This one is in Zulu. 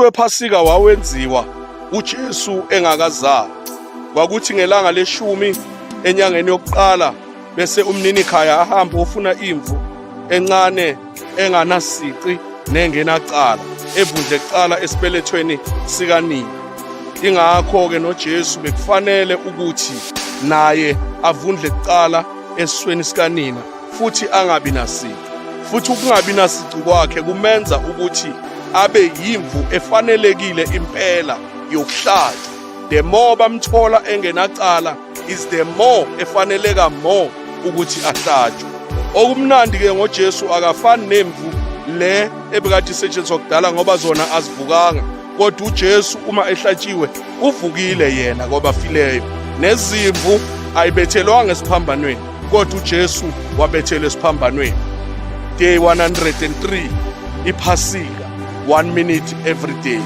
wephasika wawenziwa uJesu engakazalwa. Kwakuthi ngelanga leshumi enyangeni yokuqala bese umninikhaya ahamba ufuna imvu encane enganasici nengenacala evundle kuqala esibelethweni sikanina. Ingakho-ke noJesu bekufanele ukuthi naye avundle kuqala esisweni sikanina futhi angabi nasici. Futhi ukungabi nasici kwakhe kumenza ukuthi abe yimvu efanelekile impela yokuhlatshwa. The more bamthola engenacala is the more efaneleka more ukuthi ahlatshwe. Okumnandi-ke ngoJesu akafani nemvu le ebekade isetshenziswa kudala ngoba zona azivukanga, kodwa uJesu uma ehlatshiwe uvukile yena kwabafileyo. Nezimvu ayibethelwanga esiphambanweni, kodwa uJesu wabethelwa esiphambanweni. Day 103, iphasika, 1 minute every day.